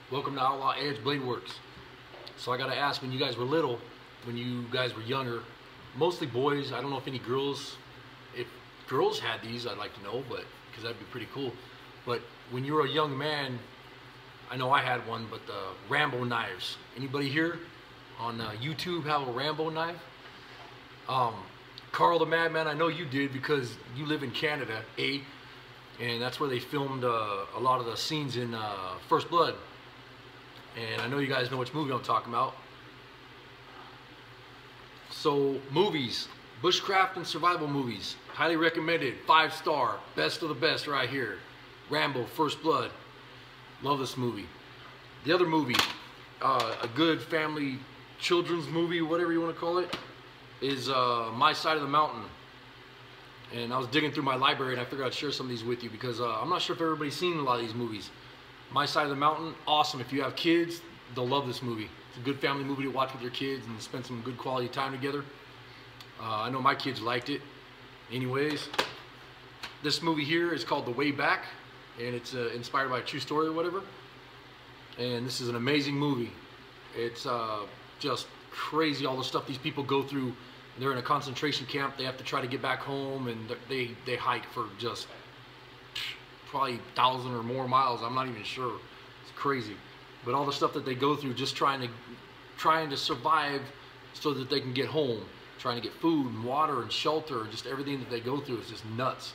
Welcome to Outlaw Edge Blade Works. So I gotta ask, when you guys were little, when you guys were younger, mostly boys, I don't know if any girls, if girls had these, I'd like to know, but because that'd be pretty cool. But when you were a young man, I know I had one, but the Rambo knives. Anybody here on YouTube have a Rambo knife? Carl the Madman, I know you did because you live in Canada, and that's where they filmed a lot of the scenes in First Blood. And I know you guys know which movie I'm talking about. So, movies, bushcraft and survival movies, highly recommended, 5-star, best of the best right here. Rambo, First Blood, love this movie. The other movie, a good family children's movie, whatever you want to call it, is My Side of the Mountain. And I was digging through my library and I figured I'd share some of these with you because I'm not sure if everybody's seen a lot of these movies. My Side of the Mountain, awesome. If you have kids, they'll love this movie. It's a good family movie to watch with your kids and spend some good quality time together. I know my kids liked it. Anyways, this movie here is called The Way Back, and it's inspired by a true story or whatever. And this is an amazing movie. It's just crazy, all the stuff these people go through. They're in a concentration camp. They have to try to get back home, and they hike for just probably 1,000 or more miles. I'm not even sure. It's crazy. But all the stuff that they go through, just trying to survive so that they can get home, trying to get food and water and shelter, and just everything that they go through is just nuts.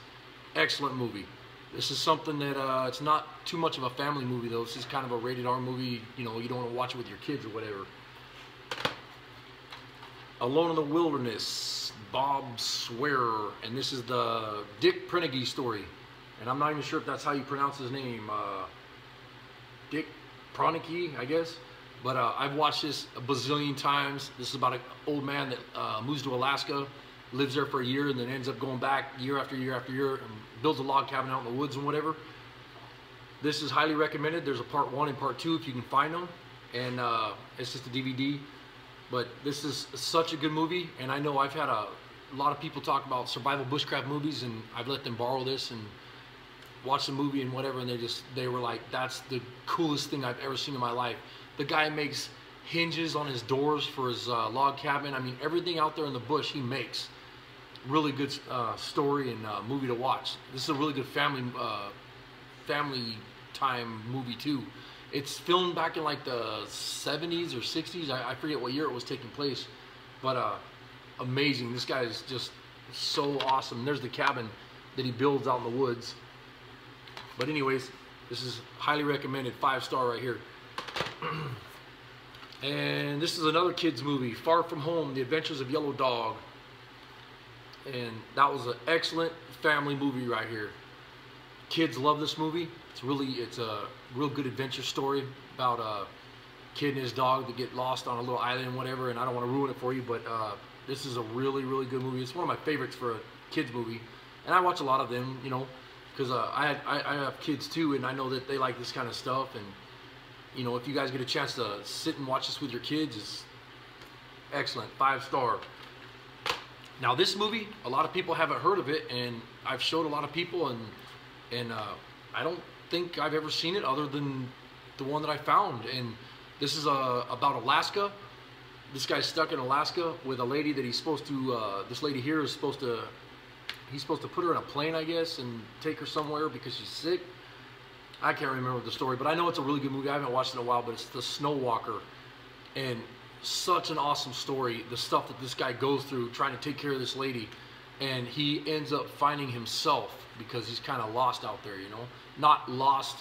Excellent movie. This is something that it's not too much of a family movie though. This is kind of a rated R movie. You know, you don't want to watch it with your kids or whatever. Alone in the Wilderness, Bob Swearer, and this is the Dick Preneggy story. And I'm not even sure if that's how you pronounce his name. Dick Preneggy, I guess. But I've watched this a bazillion times. This is about an old man that moves to Alaska, lives there for a year, and then ends up going back year after year after year, and builds a log cabin out in the woods and whatever. This is highly recommended. There's a part 1 and part 2 if you can find them. And it's just a DVD. But this is such a good movie, and I know I've had a lot of people talk about survival bushcraft movies, and I've let them borrow this and watch the movie and whatever, and they were like, that's the coolest thing I've ever seen in my life. The guy makes hinges on his doors for his log cabin. I mean, everything out there in the bush he makes. Really good story and movie to watch. This is a really good family time movie too. It's filmed back in like the 70s or 60s. I forget what year it was taking place, but amazing. This guy is just so awesome. There's the cabin that he builds out in the woods. But anyways, this is highly recommended, 5-star right here. And this is another kids movie, Far From Home, The Adventures of Yellow Dog. And that was an excellent family movie right here. Kids love this movie. It's a real good adventure story about a kid and his dog that get lost on a little island and whatever, and I don't want to ruin it for you, but this is a really, really good movie. It's one of my favorites for a kids movie, and I watch a lot of them, you know, because I have kids too, and I know that they like this kind of stuff. And you know, if you guys get a chance to sit and watch this with your kids, it's excellent, 5-star. Now this movie, a lot of people haven't heard of it, and I've showed a lot of people, and I don't think I've ever seen it other than the one that I found. And this is about Alaska. This guy's stuck in Alaska with a lady that he's supposed to, this lady here is supposed to, he's supposed to put her in a plane, I guess, and take her somewhere because she's sick. I can't remember the story, but I know it's a really good movie. I haven't watched it in a while, but it's The Snow Walker. And such an awesome story, the stuff that this guy goes through trying to take care of this lady. And he ends up finding himself because he's kind of lost out there, you know. Not lost,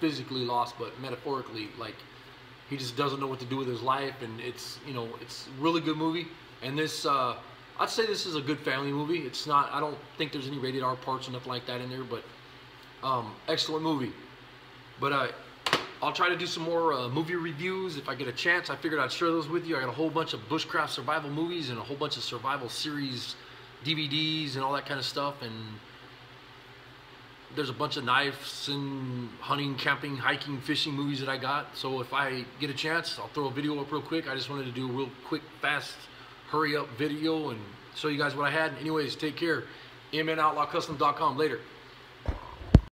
physically lost, but metaphorically, like he just doesn't know what to do with his life. And it's, you know, it's a really good movie. And this, I'd say this is a good family movie. It's not, I don't think there's any rated R parts or nothing like that in there, but excellent movie. But I'll try to do some more movie reviews if I get a chance. I figured I'd share those with you. I got a whole bunch of bushcraft survival movies and a whole bunch of survival series DVDs and all that kind of stuff, and there's a bunch of knives and hunting, camping, hiking, fishing movies that I got. So if I get a chance, I'll throw a video up real quick. I just wanted to do a real quick, fast, hurry up video and show you guys what I had. Anyways, take care. MNOutlawCustom.com. Later.